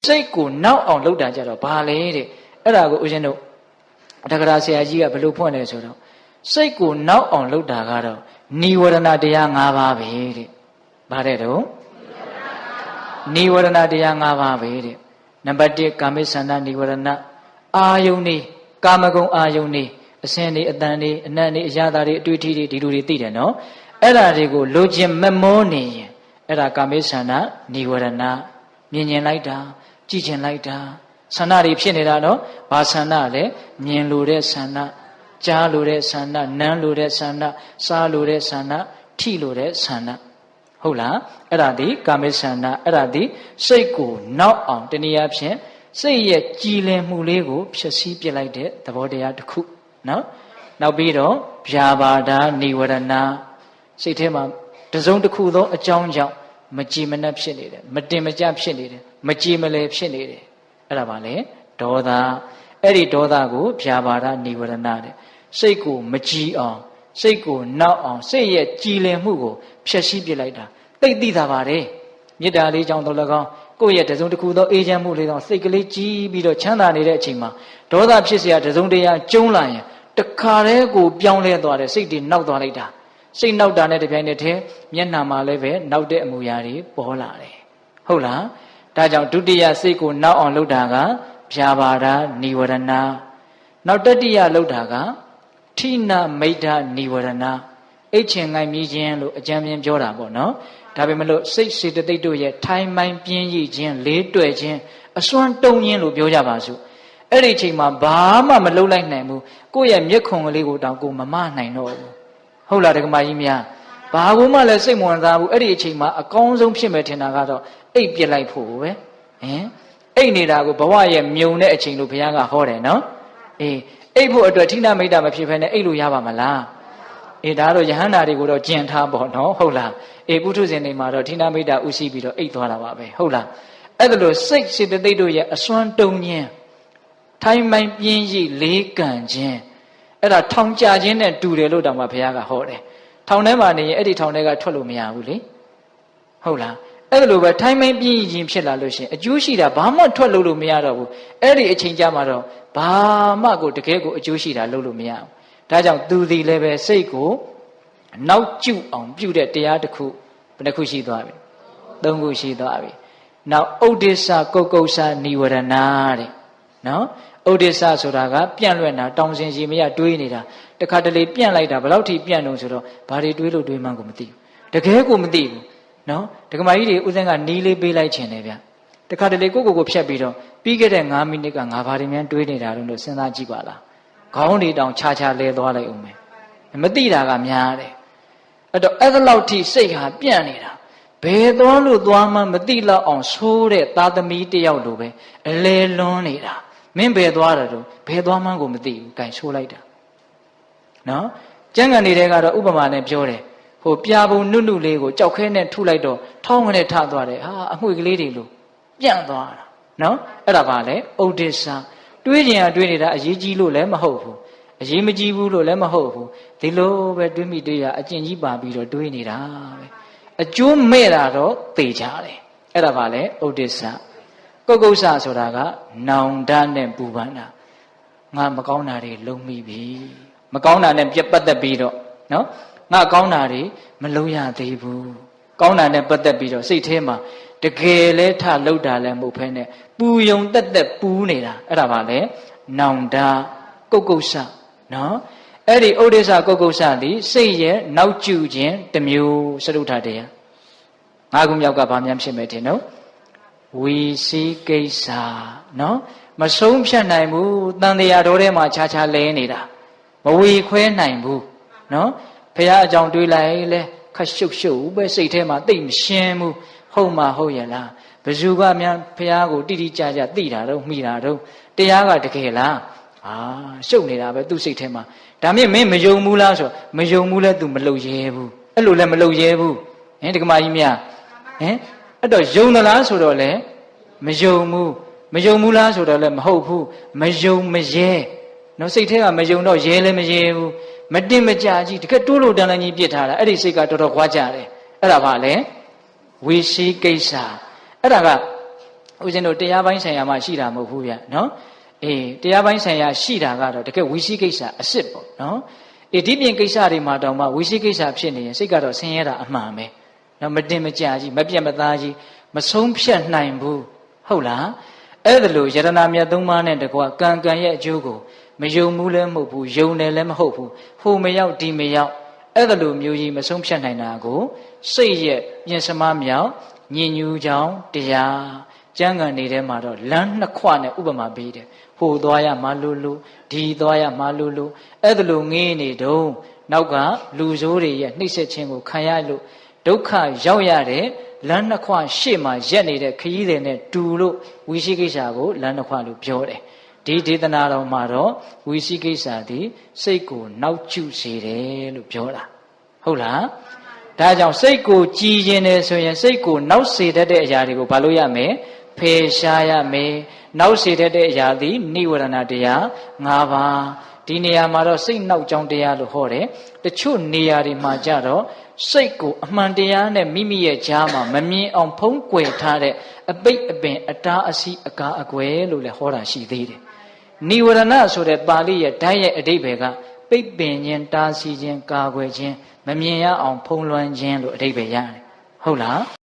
စိတ်ကိုနောက်အောင်လှုပ်တာကြတော့ဘာလဲတဲ့အဲ့ဒါကိုဦးဇင်းတို့တက္ကရာဆရာကြီးကဘယ်လိုဖွင့်လဲဆိုတော့စိတ်ကိုနောက်အောင်လှုပ်တာကတော့နိဝရဏတရား၅ပါးပဲတဲ့ဘာတဲ့တော့နိဝရဏတရား၅ပါးပဲတဲ့နံပါတ်1ကာမိသန္တာနိဝရဏအာယုန်နေကာမဂုဏ်အာယုန်နေအစင်းနေအတန်နေအနတ်နေအရာသားတွေအတွေ့အထိတွေဒီလိုတွေသိတယ်နော်အဲ့ဒါတွေကိုလိုချင်မမောနေရင်အဲ့ဒါကာမိသန္တာနိဝရဏမြင်လိုက်တာကြည့်ချင်လိုက်တာဆန္ဒတွေဖြစ်နေတာနော်ဘာဆန္ဒလဲမြင်လိုတဲ့ဆန္ဒကြားလိုတဲ့ဆန္ဒနမ်းလိုတဲ့ဆန္ဒစားလိုတဲ့ဆန္ဒထိလိုတဲ့ဆန္ဒဟုတ်လားအဲ့ဒါဒီကာမိဆန္ဒအဲ့ဒါဒီစိတ်ကိုနောက်အောင်တနည်းအားဖြင့်စိတ်ရဲ့ကြည်လင်မှုလေးကိုဖြည့်ဆည်းပြလိုက်တဲ့သဘောတရားတစ်ခုနော်နောက်ပြီးတော့ဗျာပါဒာနိဝရဏစိတ်ထဲမှာတစုံတစ်ခုသောအကြောင်းကြောင့်မကြည်မနှက်ဖြစ်နေတယ်မတင်မကြဖြစ်နေတယ်မကြည်မလဲဖြစ်နေတယ်အဲ့ဒါပါလေဒေါသအဲ့ဒီဒေါသကိုဗျာပါဒနိဝရဏတဲ့စိတ်ကိုမကြည်အောင်စိတ်ကိုနောက်အောင်စိတ်ရဲ့ကြည်လင်မှုကိုဖျက်ဆီးပြလိုက်တာသိသိတာပါတယ်မေတ္တာလေးကြောင့်တော့၎င်းကိုယ့်ရဲ့တစုံတစ်ခုသောအေးချမ်းမှုလေးကြောင့်စိတ်ကလေးကြည်ပြီးတော့ချမ်းသာနေတဲ့အချိန်မှာဒေါသဖြစ်เสียတစုံတရာကျုံးလာရင်တခါတည်းကိုပြောင်းလဲသွားတယ်စိတ်တွေနောက်သွားလိုက်တာစိတ်နောက်တာနဲ့တပြိုင်နက်တည်းမျက်နှာမှာလည်းပဲနောက်တဲ့အမူအရာတွေပေါ်လာတယ်ဟုတ်လားဒါကြောင့်ဒုတိယစိတ်ကိုနောက်အောင်လုပ်တာကဗျာပါဒနိဝရဏနောက်တတိယလုပ်တာကထိနာမိဋ္ဌနိဝရဏအိတ်ချင်ငိုင်မြည်ခြင်းလို့အကြံပြင်းပြောတာပေါ့နော်ဒါပေမဲ့လို့စိတ်စေတသိက်တို့ရဲ့ထိုင်မှန်ပြင်းရည်ခြင်းလေးတွယ်ခြင်းအစွမ်းတုံခြင်းလို့ပြောကြပါစို့အဲ့ဒီအချိန်မှာဘာမှမလုပ်လိုက်နိုင်ဘူးကိုယ့်ရဲ့မျက်ခုံကလေးကိုတောင်ကိုမမနိုင်တော့ဘူးဟုတ်လားဒကမာကြီးများဘာကိုမှလည်းစိတ်မဝင်စားဘူးအဲ့ဒီအချိန်မှာအကောင်းဆုံးဖြစ်မယ်ထင်တာကတော့အိတ်ပြစ်လိုက်ဖို့ပဲဟင်အိတ်နေတာကိုဘဝရဲ့မြုံတဲ့အချိန်လို့ဘုရားကဟောတယ်နော်အေးအိတ်ဖို့အတွက်ထိနာမိတ်တာမဖြစ်ဖ ೇನೆ အိတ်လို့ရပါမလားအေးဒါတော့ယဟန္တာတွေကိုတော့ကျင်ထားပေါ့နော်ဟုတ်လားအေးပုထုဇဉ်တွေမှာတော့ထိနာမိတ်တာဥရှိပြီးတော့အိတ်သွားတာပါပဲဟုတ်လားအဲ့ဒါလို့စိတ်စေတသိက်တို့ရဲ့အစွမ်းတုံခြင်းထိုင်မှန်ပြင်းရည်လေးကန်ခြင်းအဲ့ဒါထောင်ကြခြင်းနဲ့တူတယ်လို့တောင်မှဘုရားကဟောတယ်ထောင်ထဲမှာနေရင်အဲ့ဒီထောင်ထဲကထွက်လို့မရဘူးလေဟုတ်လားအဲ့လိုပဲထိုင်မှန်ပြင်းရင်ဖြစ်လာလို့ရှိရင်အကျိုးရှိတာဘာမှထွက်လို့မရတော့ဘူးအဲ့ဒီအချိန်ကြမှာတော့ဘာမှကိုတကယ်ကိုအကျိုးရှိတာလုပ်လို့မရဘူးဒါကြောင့်သူဒီလည်းပဲစိတ်ကိုနောက်ကျအောင်ပြုတဲ့တရားတစ်ခုဘယ်နှခုရှိသွားပြီ၃ခုရှိသွားပြီနောက်ဥဒိစ္စကုတ်ကုတ်ဆာနိဝရဏတဲ့နော်ဥဒိစ္စဆိုတာကပြန့်လွင့်တာတောင်စင်စီမရတွေးနေတာတခါတလေပြန့်လိုက်တာဘယ်လောက်ထိပြန့်တော့ဆိုတော့ဘာတွေတွေးလို့တွေးမှန်းကိုမသိဘူးတကယ်ကိုမသိဘူးနော်ဒကမာကြီးတွေဥစဉ်ကနီးလေးပေးလိုက်ခြင်းတယ်ဗျတခါတလေကိုဖြတ်ပြီးတော့ပြီးခဲ့တဲ့9မိနစ်ကငါဘာတွေများတွေးနေတာလို့စဉ်းစားကြည့်ပါလားခေါင်းတွေတောင်ခြားလဲသွားလိုက်ဦးမယ်မသိတာကများတယ်အဲ့တော့အဲ့လောက်ထိစိတ်ဟာပြန့်နေတာဘယ်သွားလို့သွားမှမသိတော့အောင်ဆိုးတဲ့သားသမီးတယောက်လိုပဲအလဲလွန်းနေတာမင်းဘယ်သွားတာတော့ဘယ်သွားမှန်းကိုမသိဘူးဂိုင်ဆိုးလိုက်တာနော်ကျမ်းဂန်တွေကတော့ဥပမာနဲ့ပြောတယ်ဟိုပြာပုံနုနုလေးကိုကြောက်ခဲနဲ့ထုလိုက်တော့ထောင်းကနေထသွားတယ်ဟာအငွေကလေးတွေလိုပြန့်သွားတာနော်အဲ့ဒါပါလေဥဒိစ္စတွေးကြင်တွေးနေတာအရေးကြီးလို့လည်းမဟုတ်ဘူးအရေးမကြီးဘူးလို့လည်းမဟုတ်ဘူးဒီလိုပဲတွေးမိတွေးရအကျင့်ကြီးပါပြီးတော့တွေးနေတာပဲအကျိုးမဲ့တာတော့သိကြတယ်အဲ့ဒါပါလေဥဒိစ္စကုတ်ကုတ်ဆဆိုတာကနောင်တနဲ့ပူပန်းတာငါမကောင်းတာတွေလုံးမိပြီမကောင်းတာနဲ့ပတ်သက်ပြီးတော့နော်ငါကောင်းတာတွေမလုံးရသေးဘူးကောင်းတာနဲ့ပတ်သက်ပြီးတော့စိတ်ထဲမှာတကယ်လဲထလှုပ်တာလည်းမဟုတ်ဖ ೇನೆ ပူယုံတက်ပူးနေတာအဲ့ဒါပါလေနောင်တကုတ်ကုတ်ဆနော်အဲ့ဒီဥဒိစ္စကုတ်ကုတ်ဆသည်စိတ်ရဲ့နောက်ကျခြင်းတစ်မျိုးစရုထတရား၅ခုမြောက်ကဘာများဖြစ်မယ်ထင်နော်ဝီစီကိစ္စနော်မဆုံးဖြတ်နိုင်ဘူးတန်တရားတော်ထဲမှာခြားလဲနေတာမဝီခွဲနိုင်ဘူးနော်ဖះအကြောင်းတွေးလိုက်လဲခက်ရှုပ်ပဲစိတ်ထဲမှာသိမရှင်းဘူးဟုတ်မှဟုတ်ရလားဘယ်သူကများဖះကိုတိတိကျကျသိတာတော့မှီတာတော့တရားကတကယ်လားရှုပ်နေတာပဲသူ့စိတ်ထဲမှာဒါမြင့်မင်းမယုံဘူးလားဆိုမယုံဘူးလဲ तू မလုပ်ရဲဘူးအဲ့လိုလဲမလုပ်ရဲဘူးဟင်ဒီကမာကြီးများဟင်အဲ့တော့ယုံသလားဆိုတော့လဲမယုံဘူးလားဆိုတော့လဲမဟုတ်ဘူးမယုံမရဲနော်စိတ်ထဲကမယုံတော့ရဲလည်းမရဲဘူးမတင်မကြကြီးတကယ်တိုးလို့တန်လန်းကြီးပြစ်ထားတာအဲ့ဒီစိတ်ကတော်တော်ခွာကြတယ်အဲ့ဒါပါလေဝိရှိကိစ္စအဲ့ဒါက ဦးဇင်းတို့တရားပိုင်းဆိုင်ရာမှာရှိတာမဟုတ်ဘူးဗျနော်အေးတရားပိုင်းဆိုင်ရာရှိတာကတော့တကယ်ဝိသိကိစ္စအစစ်ပေါ့နော်အေးဒီပြင်ကိစ္စတွေမှာတောင်မှဝိသိကိစ္စဖြစ်နေရင်စိတ်ကတော့ဆင်းရဲတာအမှန်ပဲနော်မတင်မကြကြီးမပြတ်မသားကြီးမဆုံးဖြတ်နိုင်ဘူးဟုတ်လားအဲ့ဒါလို့ယရနာမြတ်သုံးပါးနဲ့တကွကံကံရဲ့အကျိုးကိုမယုံဘူးလည်းမဟုတ်ဘူးယုံတယ်လည်းမဟုတ်ဘူးဟိုမရောက်ဒီမရောက်အဲ့ဒါလိုမျိုးကြီးမဆုံးဖြတ်နိုင်တာကိုစိတ်ရဲ့ပြင်စမမြောက်ညင်ညူးကြောင်းတရားကျမ်းဂန်နေတဲ့မှာတော့လမ်းနှစ်ခွနဲ့ဥပမာပေးတယ်ဟိုသွားရမှလို့ဒီသွားရမှလို့အဲ့ဒါလိုငေးနေတုံးနောက်ကလူဆိုးတွေရဲ့နှိမ့်ဆက်ခြင်းကိုခံရလို့ဒုက္ခရောက်ရတဲ့လမ်းနှစ်ခွရှေ့မှာရက်နေတဲ့ခရီးတွေနဲ့တူလို့ဝိသိကိစ္စကိုလမ်းနှစ်ခွလို့ပြောတယ်ဒီဒေသနာတော်မှာတော့ဝိသိကိစ္စသည်စိတ်ကိုနောက်ကျစေတယ်လို့ပြောတာဟုတ်လားဒါကြောင့်စိတ်ကိုကြည်ခြင်းတယ်ဆိုရင်စိတ်ကိုနောက်စေတတ်တဲ့အရာတွေကိုဘာလို့ရမလဲဖယ်ရှားရမယ်နောက်စေတတ်တဲ့အရာသည်နိဝရဏတရား၅ပါးဒီနေရာမှာတော့စိတ်နောက်ကြောင်းတရားလို့ဟောတယ်တချို့နေရာတွေမှာကြတော့စိတ်ကိုအမှန်တရားနဲ့မိမိရဲ့ကြားမှာမမြင်အောင်ဖုံးကွယ်ထားတဲ့အပိတ်အပင်အတားအဆီးအကားအကွယ်လို့လည်းဟောတာရှိသေးတယ်နိဝရဏဆိုတဲ့ပါဠိရဲ့ဓာတ်ရဲ့အဓိပ္ပာယ်ကပိတ်ပင်ခြင်းတားဆီးခြင်းကာကွယ်ခြင်းမမြင်ရအောင်ဖုံးလွှမ်းခြင်းလို့အဓိပ္ပာယ်ရတယ်ဟုတ်လား